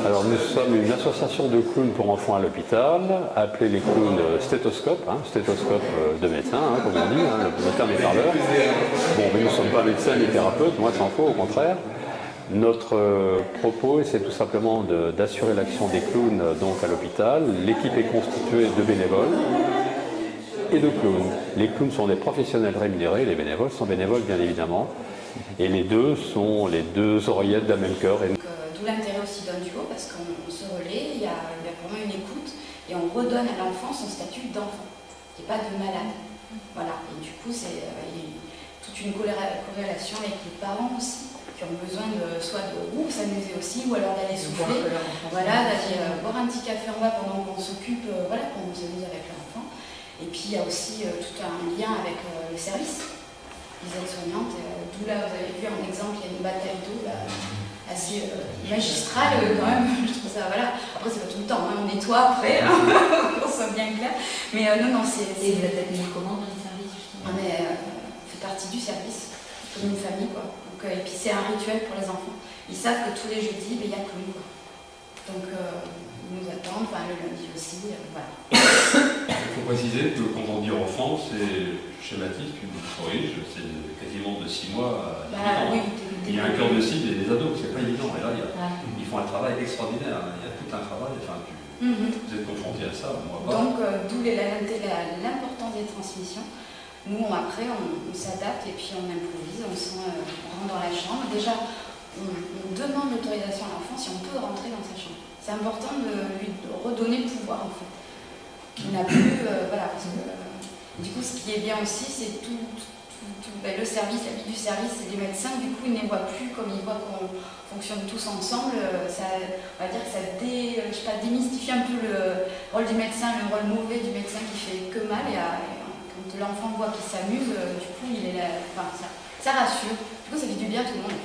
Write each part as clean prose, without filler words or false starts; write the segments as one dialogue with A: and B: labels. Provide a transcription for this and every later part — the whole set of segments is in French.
A: Alors nous sommes une association de clowns pour enfants à l'hôpital, appelée les clowns stéthoscope, stéthoscope de médecin, comme on dit, le terme est parleur. Bon, mais nous ne sommes pas médecins ni thérapeutes, moi s'en faut, au contraire. Notre propos, c'est tout simplement d'assurer l'action des clowns donc, à l'hôpital. L'équipe est constituée de bénévoles et de clowns. Les clowns sont des professionnels rémunérés, les bénévoles sont bénévoles bien évidemment. Et les deux sont les deux oreillettes d'un même cœur.
B: D'où l'intérêt aussi d'un duo, parce qu'on se relaie, il y a vraiment une écoute, et on redonne à l'enfant son statut d'enfant, qui n'est pas de malade. Voilà, et du coup, c'est toute une corrélation avec les parents aussi, qui ont besoin soit de s'amuser aussi, ou alors d'aller souffler, voilà, d'aller boire un petit café en bas pendant qu'on s'occupe, voilà, qu'on s'amuse avec l'enfant. Et puis il y a aussi tout un lien avec le service, les aides-soignantes, d'où là, vous avez vu en exemple, il y a une bataille d'eau là, assez magistrale quand même, je trouve ça, voilà. Après c'est pas tout le temps, on nettoie après, qu'on soit bien clair. Mais non, c'est...
C: Et vous êtes mis comment dans les services justement?
B: On fait partie du service, comme une famille quoi. Donc, et puis c'est un rituel pour les enfants. Ils savent que tous les jeudis, il y a clown quoi. Donc ils nous attendent, enfin le lundi aussi, voilà.
D: Il faut préciser que quand on dit enfant, c'est schématique, une souris, c'est quasiment de 6 mois à 18 ans.
B: Oui,
D: il y a un cœur de cible et des ados, c'est pas évident. Et là, ils font un travail extraordinaire. Il y a tout un travail. Enfin, vous êtes confronté à ça, moi pas.
B: Donc, d'où l'importance des transmissions. Nous, après, on s'adapte et puis on improvise, on rentre dans la chambre. Déjà, on demande l'autorisation à l'enfant si on peut rentrer dans sa chambre. C'est important de lui redonner le pouvoir, en fait. Qu'il n'a plus, voilà. Parce que, du coup, ce qui est bien aussi, c'est le service, la vie du service, et les médecins, du coup, ils ne les voient plus comme ils voient qu'on fonctionne tous ensemble. Ça, on va dire que ça démystifie un peu le rôle du médecin, le rôle mauvais du médecin qui fait que mal. Et quand l'enfant voit qu'il s'amuse, du coup, ça rassure. Du coup, ça fait du bien à tout le monde.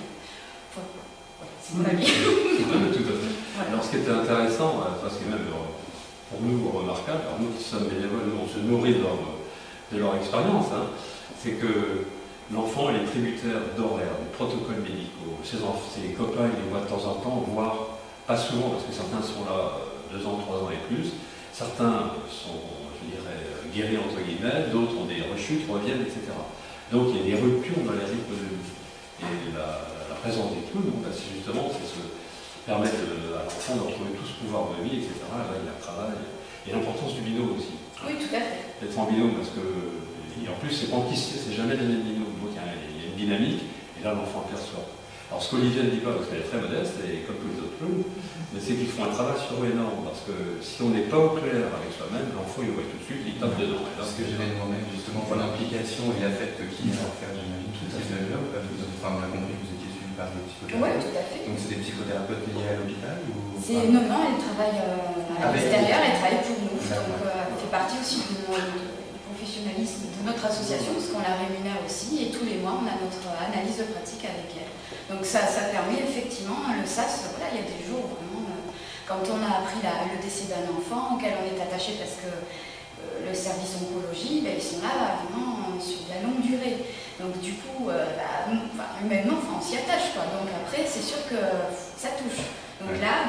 B: C'est mon avis.
D: Tout à fait. Ouais. Alors, ce qui était intéressant, parce que même pour nous remarquable, alors nous qui sommes bénévoles, nous, on se nourrit de leur expérience, c'est que l'enfant est tributaire d'horaires, des protocoles médicaux. Ses copains, ils les voient de temps en temps, voire pas souvent, parce que certains sont là 2 ans, 3 ans et plus. Certains sont, je dirais, guéris entre guillemets, d'autres ont des rechutes, reviennent, etc. Donc il y a des ruptures dans les rythmes de vie. Et la présence des clowns, c'est justement, c'est se permettre à l'enfant de retrouver tout ce pouvoir de vie, etc. Là, il y a le travail. Et l'importance du binôme aussi.
B: Oui, tout à fait.
D: D'être en binôme, parce que en plus, c'est pas enquisté, c'est jamais le même binôme. Donc il y a une dynamique, et là l'enfant aperçoit. Alors ce qu'Olivier ne dit pas, parce qu'elle est très modeste, et comme tous les autres clowns, mais c'est qu'ils font un travail sur eux énorme, parce que si on n'est pas au clair avec soi-même, l'enfant il voit tout de suite, il tape dedans.
E: C'est ce que j'avais demandé justement pour l'implication et l'affect qu'il y a à faire, j'imagine, tout à fait. Enfin, on a compris que vous étiez suivi par des psychothérapeutes.
B: Oui, tout à fait.
E: Donc c'est des psychothérapeutes liés à l'hôpital ou...
B: Non, elle travaille à l'extérieur, elle travaille pour nous, donc elle fait partie aussi du professionnalisme de notre association, parce qu'on la rémunère aussi, et tous les mois on a notre analyse de pratique avec elle. Donc ça permet effectivement, le SAS, voilà, il y a des jours vraiment, quand on a appris le décès d'un enfant auquel on est attaché parce que le service oncologie, ils sont là vraiment sur de la longue durée. Donc du coup, humainement, on s'y attache quoi. Donc après, c'est sûr que ça touche. Donc là,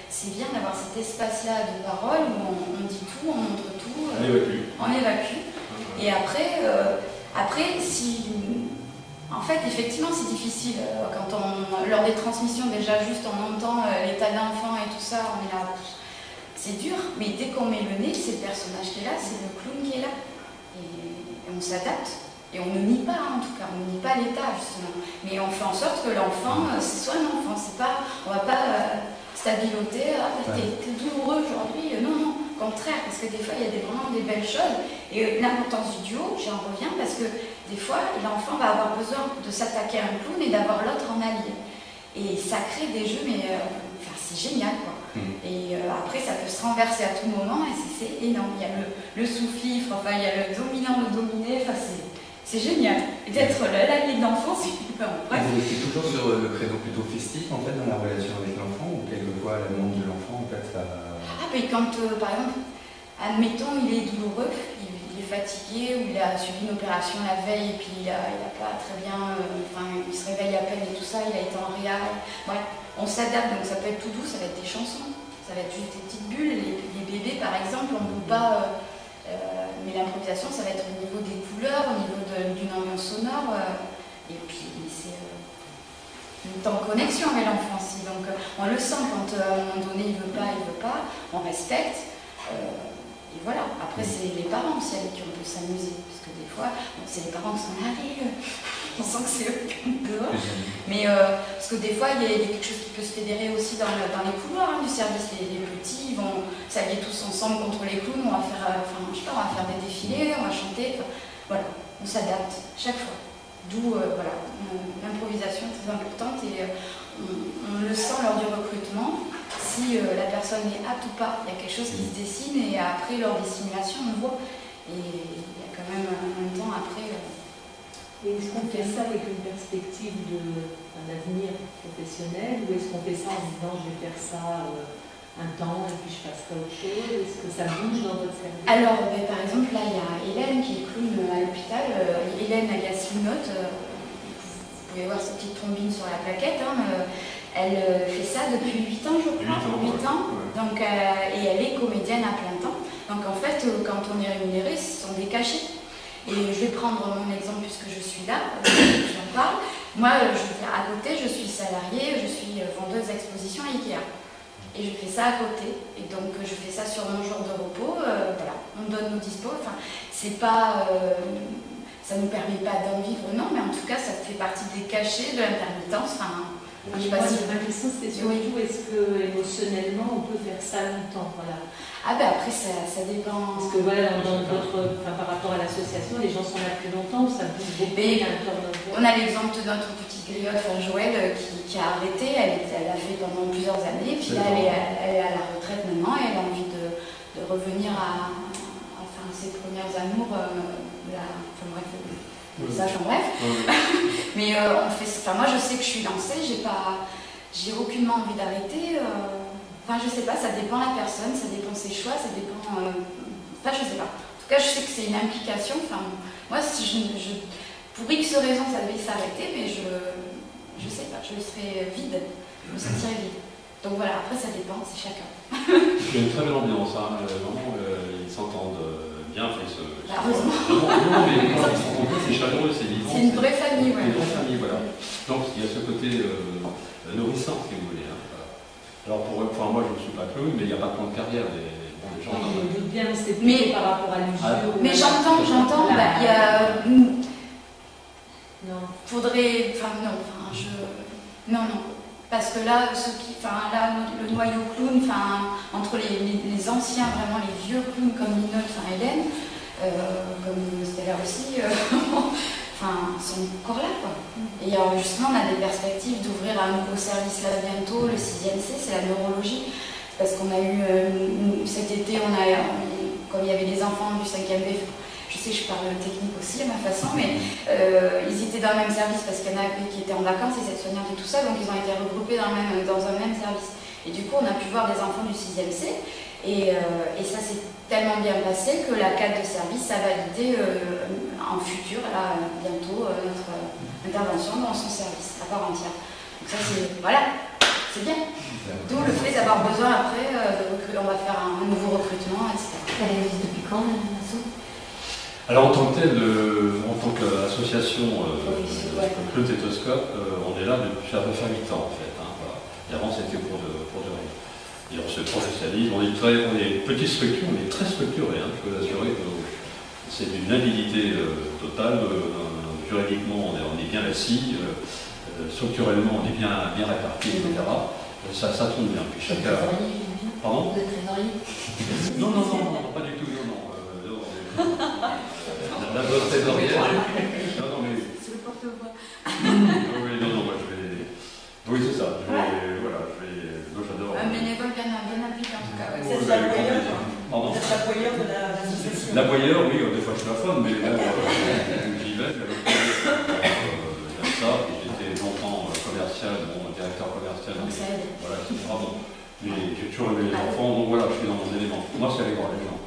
B: c'est bien d'avoir cet espace-là de parole où on dit tout, on montre tout, on évacue. Et après, en fait, effectivement, c'est difficile quand lors des transmissions, déjà juste on entend l'état d'enfant et tout ça, on est là, c'est dur. Mais dès qu'on met le nez, c'est le personnage qui est là, c'est le clown qui est là, et on s'adapte. Et on ne nie pas, en tout cas, on ne nie pas l'état, justement. Mais on fait en sorte que l'enfant, ce soit un enfant. On ne va pas stabiloter, t'es douloureux aujourd'hui. Non, au contraire, parce que des fois, il y a vraiment des belles choses. Et l'importance du duo, j'en reviens, parce que des fois, l'enfant va avoir besoin de s'attaquer à un clown et d'avoir l'autre en allié. Et ça crée des jeux, mais c'est génial, quoi. Et après, ça peut se renverser à tout moment, et c'est énorme. Il y a le sous-fifre, il y a le dominant, le dominé, c'est génial. Et d'être l'allié de l'enfant, c'est bref.
E: Vous restez toujours sur le credo plutôt festif en fait dans la relation avec l'enfant, ou quelquefois la demande de l'enfant en fait ça...
B: mais quand par exemple, admettons il est douloureux, il est fatigué, ou il a subi une opération la veille et puis il a pas très bien, il se réveille à peine et tout ça, il a été en réa, bref. on s'adapte, donc ça peut être tout doux, ça va être des chansons, ça va être juste des petites bulles, les bébés par exemple, on ne peut pas, mais l'improvisation ça va être au niveau des couleurs, au niveau d'une ambiance sonore, et puis c'est une temps de connexion avec l'enfant aussi, donc on le sent quand à un moment donné il veut pas, on respecte. Et voilà, après c'est les parents aussi avec qui on peut s'amuser, parce que des fois, bon, c'est les parents qui sont là, on sent que c'est eux qui sont dehors, mais parce que des fois il y a quelque chose qui peut se fédérer aussi dans les couloirs du service, les petits ils vont s'allier tous ensemble contre les clowns, on va faire, je sais pas, on va faire des défilés, on va chanter, voilà, on s'adapte chaque fois, d'où voilà, l'improvisation est très importante et on le sent lors du recrutement. Si la personne est apte ou pas, il y a quelque chose qui se dessine et après lors des simulations on voit et il y a quand même un temps après.
F: Et est-ce qu'on fait ça avec une perspective d'un avenir professionnel ou est-ce qu'on fait ça en disant je vais faire ça un temps et puis je passerai à autre chose? Est-ce que ça bouge dans votre service?
B: Alors par exemple là il y a Hélène qui est clown à l'hôpital, Hélène Agassinotte, vous pouvez voir sa petite trombine sur la plaquette. Elle fait ça depuis 8 ans, je crois. 8 ans.
D: Ouais.
B: Donc, et elle est comédienne à plein temps. Donc en fait, quand on est rémunéré, ce sont des cachets. Et je vais prendre mon exemple puisque je suis là, j'en parle. Moi, je veux dire, à côté, je suis salariée, je suis vendeuse d'exposition à Ikea. Et je fais ça à côté. Et donc je fais ça sur mon jour de repos. Voilà, on donne nos dispos. Enfin, c'est pas... ça ne nous permet pas d'en vivre, non, mais en tout cas, ça fait partie des cachets de l'intermittence. Enfin,
F: ma question c'était surtout est-ce que émotionnellement on peut faire ça longtemps, voilà.
B: Ah ben après ça dépend.
F: Parce que voilà, par rapport à l'association, les gens sont là plus longtemps, ça bouge beaucoup, il y a un turnover.
B: On a l'exemple de notre petite griotte, Joël, qui a arrêté, elle a fait pendant plusieurs années, puis là elle est à la retraite maintenant et elle a envie de revenir à ses premières amours, bref. Mais on fait, moi je sais que je suis lancée, j'ai aucunement envie d'arrêter. Je sais pas, ça dépend la personne, ça dépend ses choix, ça dépend. Je sais pas. En tout cas, je sais que c'est une implication. Moi, si pour X raisons, ça devait s'arrêter, mais je sais pas, je serais vide, je me sentirais vide. Donc voilà, après ça dépend, c'est chacun.
D: Il y a une très belle ambiance, vraiment, ils s'entendent bien,
B: heureusement.
D: Non, mais quand ils s'entendent bien, c'est chaleureux, c'est vivant.
B: C'est une vraie famille, ouais.
D: Une vraie famille, voilà. Donc il y a ce côté nourrissant, si vous voulez. Alors pour moi, je ne suis pas clown, mais il n'y a pas de plan de carrière. Les gens.
F: Je me doute bien, c'est plutôt par rapport à l'usure.
B: Mais j'entends, il y a.
F: Non.
B: Faudrait. Non. Parce que là, le noyau clown, entre les anciens, vraiment les vieux clowns comme Linotte, Hélène, comme Stella aussi, sont encore là, quoi. Et justement, on a des perspectives d'ouvrir un nouveau service là bientôt, le 6e C, c'est la neurologie. Parce qu'on a eu, cet été, comme il y avait des enfants du 5e B, je sais, je parle technique aussi à ma façon, mais ils étaient dans le même service parce qu'il y en a qui étaient en vacances, les aides-soignantes et tout ça, donc ils ont été regroupés dans un même service. Et du coup, on a pu voir des enfants du 6e C, et ça s'est tellement bien passé que la cadre de service a validé en futur, là, bientôt, notre intervention dans son service à part entière. Donc ça, c'est bien. D'où le fait d'avoir besoin après de recruter, on va faire un nouveau recrutement, etc.
C: Elle existe depuis quand, l'asso?
D: Alors en tant que tel, en tant qu'association Clown Stéthoscope, on est là depuis, ça va faire 8 ans en fait. Voilà. Et avant c'était pour de rien. Et on se professionnalise, on est une petite structure, on est très structuré, je peux vous assurer que c'est d'une habilité totale, juridiquement on est bien assis, structurellement on est bien répartis, etc. Ça tourne bien. Puis chacun. Pardon?
C: Vous êtes trésorier?
D: Non, pas du tout, non. La bonne trésorière. Non, mais.
B: C'est le porte-voix.
D: Oui, non, moi je vais. Oui, c'est ça. Moi j'adore.
B: Un bénévole bien impliqué en tout cas.
G: Vous êtes l'aboyeur.
D: Pardon?
G: Vous êtes l'aboyeur de l'association.
D: L'aboyeur, oui, des fois je suis la femme, mais bon, j'y vais. J'aime ça, puis j'étais longtemps commercial, directeur commercial.
B: Donc ça aide.
D: Voilà, etc. Mais j'ai toujours aimé les enfants, donc voilà, je suis dans mon élément. Moi, c'est aller voir les gens.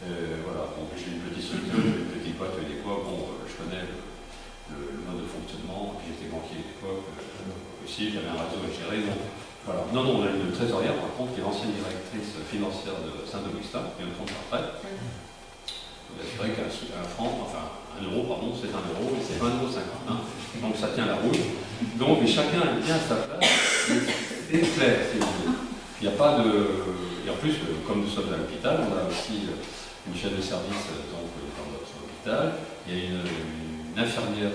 D: Voilà, donc j'ai une petite structure, j'ai une petite boîte à l'époque, je connais le mode de fonctionnement, puis j'étais banquier à l'époque, possible, il y avait un réseau à gérer. Donc, voilà. Non, on a une trésorière, par contre, qui est l'ancienne directrice financière de Saint-Augustin, qui est une compte à retraite. C'est vrai qu'un franc, enfin, un euro, pardon, c'est 1 euro, et c'est 20,50 €. Hein. Donc ça tient la route. Donc, mais chacun est bien à sa place. C'est clair, c'est il n'y a pas de. Et en plus, comme nous sommes à l'hôpital, on a aussi une chef de service donc, dans notre hôpital. Il y a une infirmière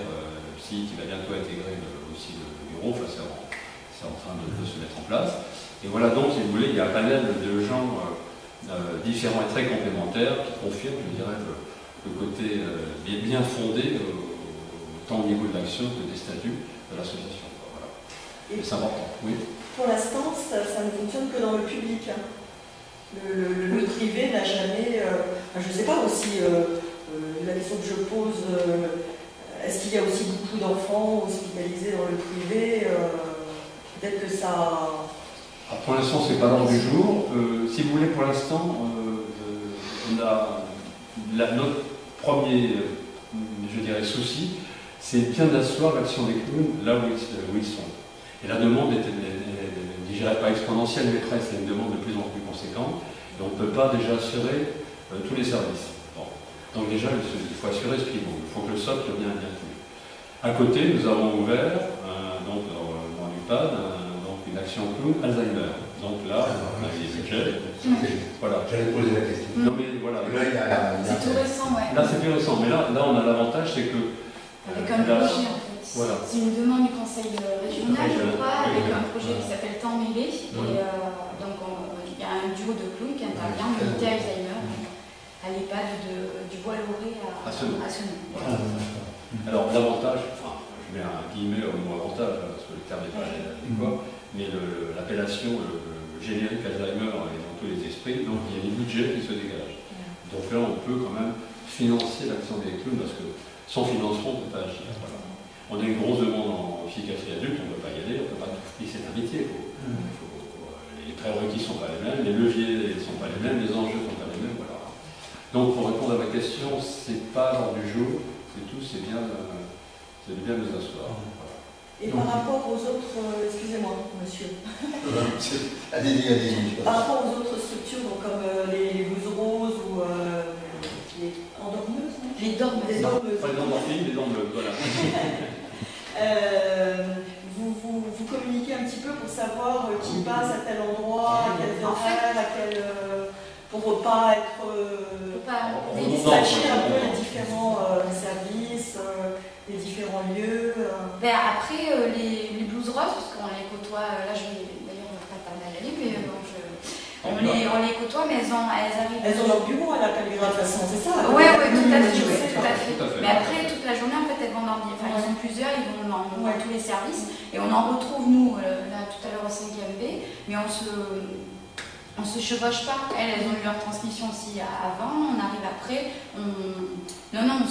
D: psy qui va bientôt intégrer aussi le bureau. Enfin, c'est en train de se mettre en place. Et voilà, donc, si vous voulez, il y a un panel de gens différents et très complémentaires qui confirment, je dirais, le côté bien fondé, tant au niveau de l'action que des statuts de l'association. Voilà. Et c'est important, oui.
G: Pour l'instant, ça ne fonctionne que dans le public. Le privé n'a jamais... je ne sais pas aussi, la question que je pose, est-ce qu'il y a aussi beaucoup d'enfants hospitalisés dans le privé? Peut-être que ça...
D: Alors pour l'instant, c'est pas l'ordre du jour. Si vous voulez, pour l'instant, on a notre premier, je dirais, souci, c'est bien d'asseoir l'action des clowns là où ils sont. Et la demande est, je dirais pas exponentielle, mais presque, c'est une demande de plus en plus conséquente. Et on ne peut pas déjà assurer tous les services. Bon. Donc déjà, il faut assurer ce pivot. Il faut que le socle soit bien tenu. À côté, nous avons ouvert, donc dans l'UPAD, une action clown Alzheimer. Donc là, on a des budgets. Voilà.
H: J'allais poser la question.
D: Non mais voilà.
B: C'est tout récent, ouais.
D: Là, c'est plus récent. Mais là on a l'avantage, c'est que...
B: Avec un projet, en fait.
D: Voilà.
B: C'est une demande du conseil régional, je crois, avec un projet qui s'appelle Temps mêlé. Et donc, il y a un duo de clowns qui intervient, Unité Alzheimer, à l'EHPAD du Bois-Lauré à Senon. Voilà.
D: Alors, l'avantage, enfin, je mets un guillemet au mot avantage, parce que le terme n'est pas adéquat, mais l'appellation, le générique Alzheimer est dans tous les esprits, donc il y a des budgets qui se dégagent. Donc là, on peut quand même financer l'action des clowns, parce que sans financement, on ne peut pas agir. Voilà. On a une grosse demande en psychiatrie adulte, on ne peut pas y aller, on ne peut pas tout faire, c'est un métier. Les prérequis ne sont pas les mêmes, les leviers ne sont pas les mêmes, les enjeux ne sont pas les mêmes. Voilà. Donc pour répondre à ma question, c'est pas l'ordre du jour, c'est tout, c'est bien nous asseoir. Voilà.
G: Et par rapport aux autres, excusez-moi, monsieur.
H: Allez-y.
G: Par rapport aux autres structures, donc comme les blouses roses ou les endormeuses,
B: les dormeuses.
D: Pas les endorphines, les dormeuses, voilà.
G: Vous communiquez un petit peu pour savoir qui passe à tel endroit, à quel horaire, pour pas être... vous dispatcher un peu les différents services, les différents lieux.
B: Après, les blouses roses, parce qu'on les côtoie, là je vais, d'ailleurs on va pas tarder à y aller, mais bon, on les côtoie, mais elles arrivent.
G: Elles ont leur bureau à la Pellegrin de toute façon, c'est ça?
B: Oui, tout à fait. Mais après, toute la journée, en fait, elles vont dans ils sont plusieurs, ils vont dans tous les services, et on en retrouve, nous, là, tout à l'heure au 5e B, mais on se chevauche pas. Elles ont eu leur transmission aussi avant, on arrive après, on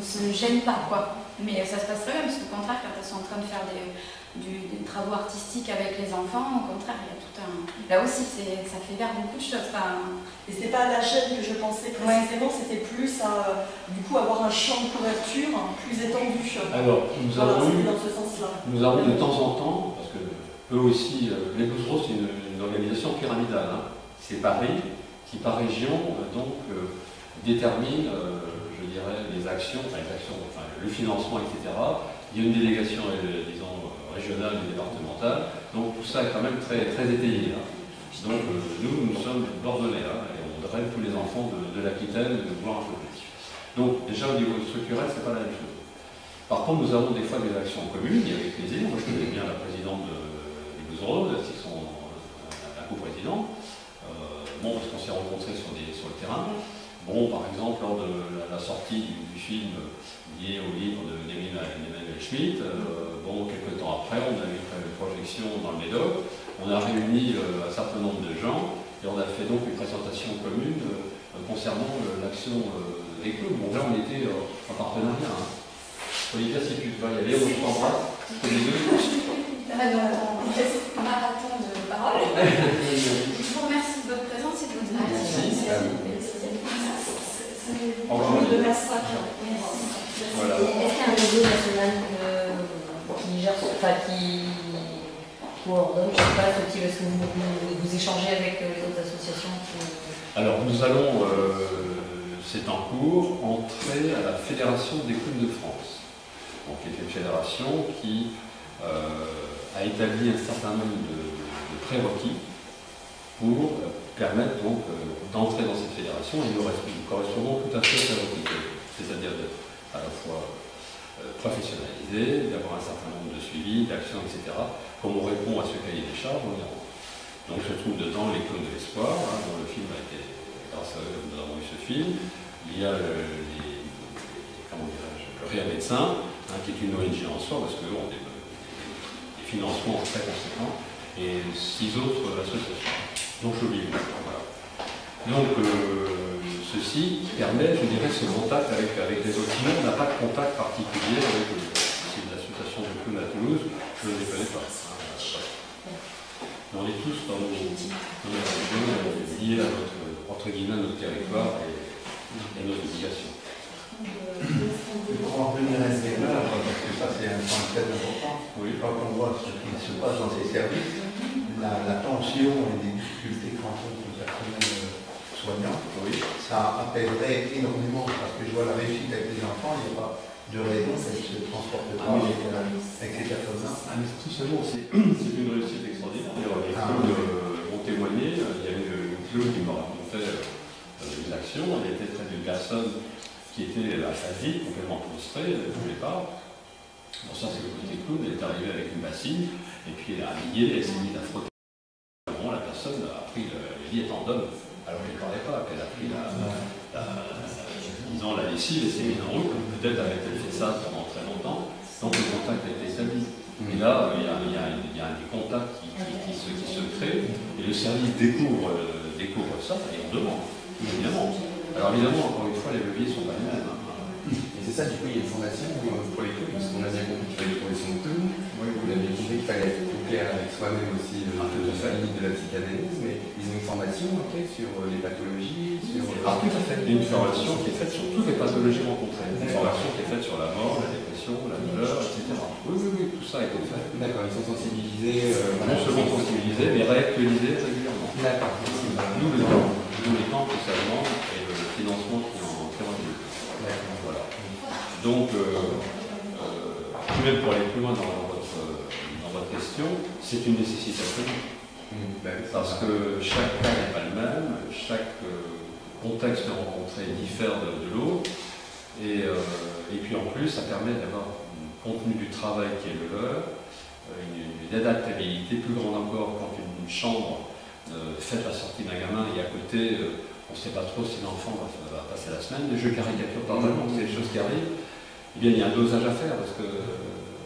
B: se gêne pas, quoi. Mais ça se passe très bien, parce qu'au contraire, quand elles sont en train de faire des travaux artistiques avec les enfants, au contraire, il y a tout un... Là aussi, ça fait vers beaucoup de choses.
G: Et c'était pas à la chaîne que je pensais précisément, c'était plus à, du coup, avoir un champ de couverture plus étendu.
D: Alors, nous
G: dans ce sens-là.
D: Nous avons de temps en temps, parce que eux aussi, les Blues Roses, c'est une organisation pyramidale. Hein. C'est Paris qui, par région, détermine, je dirais, les actions, le financement, etc. Il y a une délégation, disons, régionale et départementale, donc tout ça est quand même très, très étayé. Hein. Donc nous sommes bordelais, hein, et on rêve tous les enfants de l'Aquitaine de voir un peu plus. Donc déjà au niveau structurel, c'est pas la même chose. Par contre, nous avons des fois des actions communes, et avec plaisir. Moi je connais bien la présidente des Blues Roses, qui sont la co-présidente, parce qu'on s'est rencontrés sur le terrain. Bon, par exemple, lors de la sortie du film lié au livre d'Emmanuel Schmitt, quelques temps après, on a eu une projection dans le Médoc, on a réuni un certain nombre de gens et on a fait donc une présentation commune concernant l'action des clubs. Bon, là, on était en partenariat. Hein. Olivia, si tu veux y aller, on t'embrasse. Les deux.
B: Marathon de parole. Je vous remercie de votre présence et de votre activité.
G: De la SAC.
C: Est-ce qu'il y a un réseau national qui gère, enfin qui coordonne, je ne sais pas, est-ce que vous échangez avec les autres associations
D: Alors nous allons, c'est en cours, entrer à la Fédération des clowns de France. Donc qui est une fédération qui a établi un certain nombre de prérequis pour permettre donc d'entrer dans cette fédération, et nous correspondons tout à fait à ces prérequis, c'est-à-dire d'être à la fois professionnalisé, d'avoir un certain nombre de suivis, d'actions, etc. Comme on répond à ce cahier des charges, on y rentre. Donc se trouve dedans les clowns de l'espoir, hein, dont le film a été, grâce à eux, nous avons eu ce film. Il y a le Réa Médecin, hein, qui est une ONG en soi, parce qu'eux ont des financements très conséquents, et 6 autres associations, dont j'oublie. Voilà. Donc ceci permet, je dirais, ce contact avec les autres. Sinon, on n'a pas de contact particulier avec ces associations de clowns à Toulouse, je ne les connais pas. On est tous dans nos régions liés à notre, entre guillemets, notre territoire et nos obligations.
H: Pour en revenir à ce débat, parce que ça c'est un point très important, quand on voit ce qui se passe dans ces services, la tension et les difficultés que rencontrent le personnel soignant, ça appellerait énormément, parce que je vois la réussite avec les enfants, il n'y a pas de raison qu'elles ne se transportent pas avec ces personnes-là.
D: Tout seulement, c'est une réussite extraordinaire. Les clowns ont témoigné, il y a une clown qui m'a raconté une action, elle était près d'une personne qui était aphasie, complètement prostrée, elle ne voulait pas. Bon, ça c'est le côté clown, elle est arrivée avec une bassine, et puis elle a habillé, elle s'est mise à frotter. Bon, la personne a pris le lit étant d'homme, alors qu'elle ne parlait pas, qu'elle a pris disons, la lessive et s'est mise en route, peut-être avait-elle fait ça pendant très longtemps, donc le contact a été établi. Et là, il y a des contacts qui se créent, et le service découvre ça, et on demande, évidemment. Alors évidemment, encore une fois, les leviers ne sont pas les mêmes.
E: Et c'est ça, du coup, il y a une formation pour les clowns, parce qu'on a bien compris qu'il fallait trouver son clown, vous l'avez compris qu'il fallait être au clair avec soi-même aussi de la famille, de la psychanalyse, mais ils ont une formation après sur les pathologies, sur...
D: Ah, tout à fait. Il y a une formation qui est faite sur toutes les pathologies rencontrées. Une formation qui est faite sur la mort, la dépression, la douleur, etc. Oui, tout ça a été fait.
E: D'accord, ils sont sensibilisés...
D: non seulement sensibilisés, mais réactualisés régulièrement.
E: D'accord.
D: Nous, les temps que ça demande et le financement qui en découle. Voilà. Donc, même pour aller plus loin dans votre question, c'est une nécessité absolue. Parce que chaque cas n'est pas le même, chaque contexte rencontré diffère de l'autre, et puis en plus, ça permet d'avoir un contenu du travail qui est le leur, une adaptabilité plus grande encore quand une chambre fait la sortie d'un gamin et à côté, on ne sait pas trop si l'enfant va passer la semaine. Les jeux caricature totalement, c'est des choses qui arrivent. Eh bien, il y a un dosage à faire parce que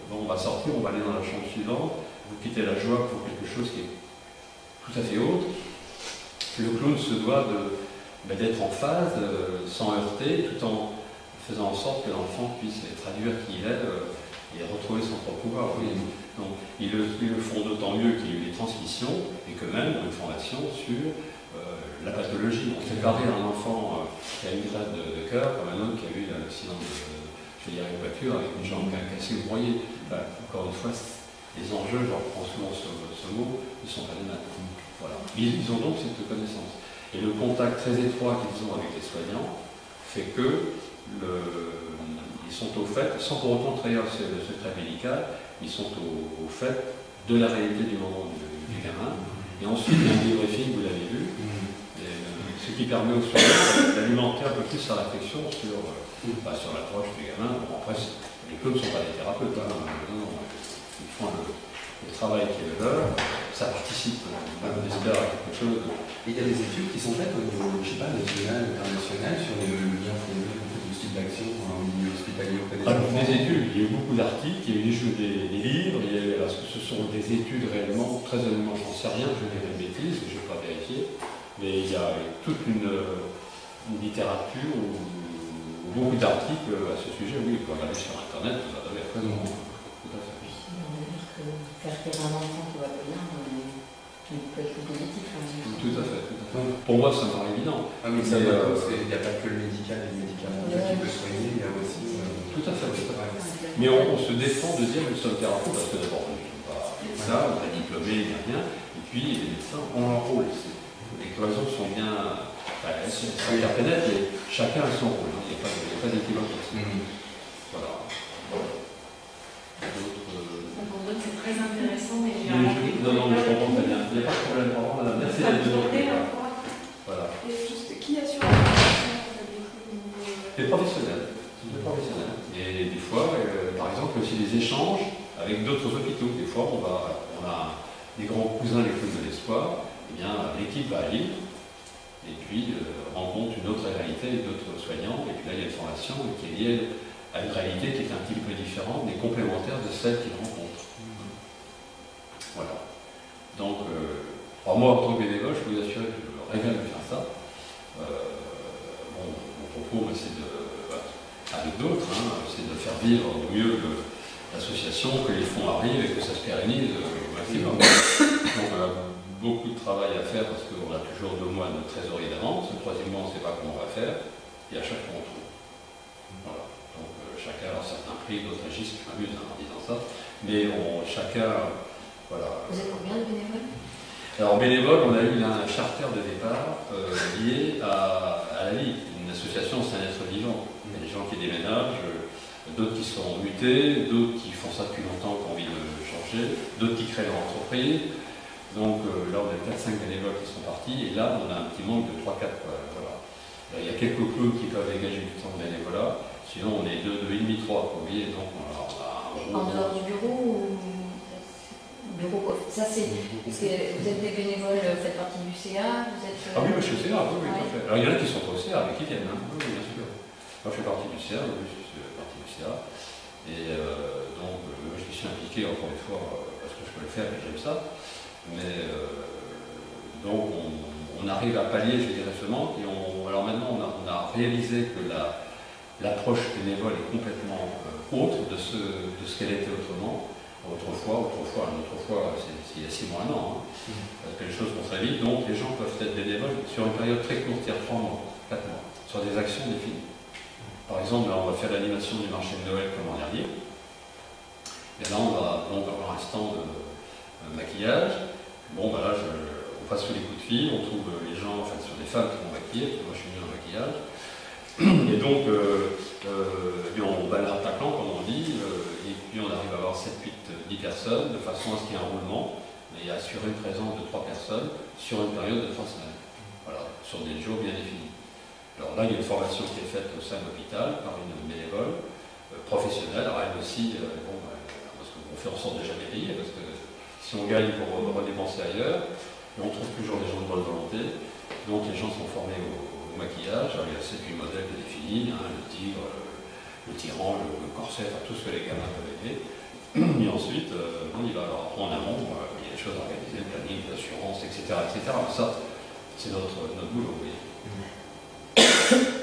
D: bon, on va sortir, on va aller dans la chambre suivante, vous quittez la joie pour quelque chose qui est tout à fait autre. Le clown se doit d'être en phase, sans heurter, tout en faisant en sorte que l'enfant puisse traduire qui il est et retrouver son propre pouvoir. Oui. Donc, ils le font d'autant mieux qu'il y a eu des transmissions et que même une formation sur la pathologie. On fait parler un enfant qui a une grade de cœur comme un homme qui a eu un accident une voiture avec une jambe cassée ou broyée. Enfin, encore une fois, les enjeux, je reprends souvent ce mot, ne sont pas les mêmes. Voilà. Ils ont donc cette connaissance. Et le contact très étroit qu'ils ont avec les soignants fait que ils sont au fait, sans pour autant trahir le secret médical, ils sont au fait de la réalité du moment du gamin. Et ensuite, il y a un débriefing, vous l'avez vu, ce qui permet aux soignants d'alimenter un peu plus sa réflexion sur l'approche du gamin. Bon, après, les clowns ne sont pas des thérapeutes, ils font le travail qui est le leur, ça participe, on espère, à quelque chose.
E: Et il y a des études qui sont faites au niveau, je sais pas, national, international, sur le lien de ce type d'action au milieu hospitalier auprès des enfants.
D: Des études, il y a eu beaucoup d'articles, il y a eu des livres, est-ce que ce sont des études réellement, très honnêtement, j'en sais rien, je vais dire une bêtise, je ne vais pas vérifier, mais il y a toute une littérature ou beaucoup d'articles à ce sujet. Oui, vous pouvez aller sur Internet, vous avez tout à fait.
C: Faire taire un enfant qui va pas bien, il peut être positif.
D: Tout à fait. Pour moi, ça me paraît évident.
E: Ah, mais il n'y a pas que le médical et le médicament qui peut soigner, il y a aussi...
D: Tout à fait. Mais on se défend de dire que nous sommes thérapeutes parce que d'abord, nous ne sommes pas médecins, on n'est pas diplômés, il n'y a rien. Et puis, les médecins ont un rôle. Les cloisons sont bien. Elles sont interprénètes, mais chacun a son rôle. Il n'y a pas d'équivoque là-dessus. Voilà.
F: C'est très intéressant, mais j'ai
D: Non, mais je comprends très bien. Il n'y a pas de problème. Au revoir, madame. Merci d'être venue. Voilà.
G: Qui assure la formation
D: Les professionnels. Et des fois, par exemple, aussi des échanges avec d'autres hôpitaux. Des fois, on a des grands cousins, les clowns de l'espoir. Eh bien, l'équipe va à Lille et puis rencontre une autre réalité d'autres soignants. Et puis là, il y a une formation qui est liée à une réalité qui est un petit peu différente, mais complémentaire de celle qu'ils rencontrent. Voilà. Donc, alors moi, en tant que bénévole, je peux vous assurer que je me régale de faire ça. Mon propos, c'est avec d'autres, c'est de faire vivre au mieux l'association, que les fonds arrivent et que ça se pérennise au maximum. Donc, on a beaucoup de travail à faire parce qu'on a toujours 2 mois de trésorerie d'avance. Le 3e mois, on ne sait pas comment on va faire. Et à chaque fois, on trouve. Voilà. Donc, chacun a certains prix, d'autres agissent, je m'amuse en disant ça. Mais chacun. Voilà.
C: Vous êtes combien de bénévoles?
D: Alors, bénévole, on a eu un charter de départ lié à la vie. Une association, c'est un être vivant. Il y a des gens qui déménagent, d'autres qui sont mutés, d'autres qui font ça depuis longtemps, qui ont envie de changer, d'autres qui créent leur entreprise. Donc là, on a 4-5 bénévoles qui sont partis, et là, on a un petit manque de 3-4. Voilà. Il y a quelques clous qui peuvent dégager du temps de bénévolat, sinon on est 2,5-3, vous voyez, donc on a un gros...
C: En dehors du bureau ou... Bureau, ça c'est... Parce que vous êtes des bénévoles, vous faites partie du CA, vous êtes...
D: Ah oui, moi je suis au CA, oui, tout à fait. Alors il y en a qui sont pas au CA, mais qui viennent, oui, bien sûr. Moi je fais partie du CA, oui, je fais partie du CA, et donc je me suis impliqué encore une fois, parce que je peux le faire et j'aime ça. Mais donc on arrive à pallier, je dirais, ce manque. Et alors maintenant, on a réalisé que l'approche bénévole est complètement autre de ce qu'elle était autrement. Autrefois, c'est il y a 6 mois, 1 an. Parce que les choses vont très vite. Donc les gens peuvent être bénévoles sur une période très courte, il y a 3 mois, 4 mois, sur des actions définies. Par exemple, là, on va faire l'animation du marché de Noël comme l'an dernier. Et là, on va donc avoir un stand de maquillage. Bon, ben là, on passe sur les coups de fil, on trouve les gens, en fait, sur des femmes qui vont maquiller, parce que moi je suis mieux en maquillage. Et donc, on balle un taclant, comme on dit, et puis on arrive à avoir 7, 8, 10 personnes, de façon à ce qu'il y ait un roulement, et assurer une présence de 3 personnes sur une période de 3 semaines. Voilà, sur des jours bien définis. Alors là, il y a une formation qui est faite au sein de l'hôpital par une bénévole professionnelle. Alors elle aussi, parce qu'on fait en sorte de jamais payer, parce que si on gagne pour redépenser ailleurs, on trouve toujours des gens de bonne volonté. Donc les gens sont formés au maquillage. Alors, il y a 7-8 modèles définis, le tigre, le tyran, le corset, enfin, tout ce que les gamins peuvent aider. Et ensuite, on y va. Alors en amont, il y a des choses organisées, le planning, l'assurance, etc. Ça, c'est notre boulot, vous voyez.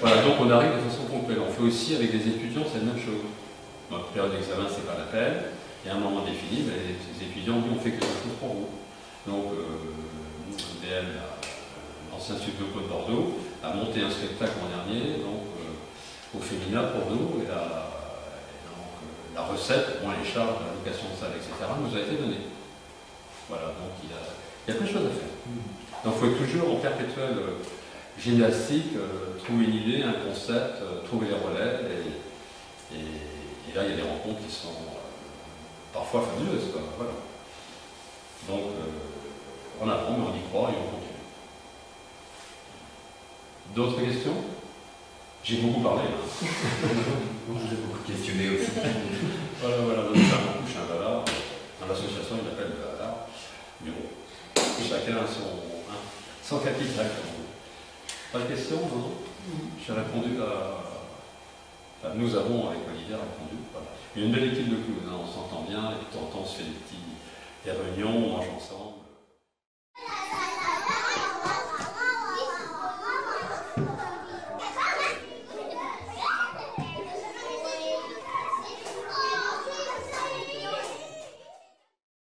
D: Voilà, donc on arrive de façon complète. On fait aussi avec les étudiants, c'est la même chose. Notre période d'examen, c'est pas la peine. Il y a un moment défini, mais les étudiants disent on fait quelque chose pour vous. Donc, DM, l'ancien studio de Bordeaux, a monté un spectacle l'an dernier, donc au féminin pour nous, et la recette, les charges, la location de salle, etc., nous a été donnée. Voilà, donc il y a plein de choses à faire. Donc il faut être toujours en perpétuelle gymnastique, trouver une idée, un concept, trouver les relais, et là il y a des rencontres qui sont parfois fabuleuses, quoi. Voilà. Donc on apprend, mais on y croit et on continue. D'autres questions? J'ai beaucoup parlé.
E: Moi, je vous ai beaucoup questionné aussi.
D: Voilà, donc je suis un bavard. Dans l'association, il m'appelle le bavard. Mais bon, chacun a son capital. Pas de questions, non? J'ai répondu à... Enfin, nous avons, avec Olivier, répondu. Voilà. Il y a une belle équipe de clowns, on s'entend bien, et de temps en temps, on se fait des réunions, on mange ensemble.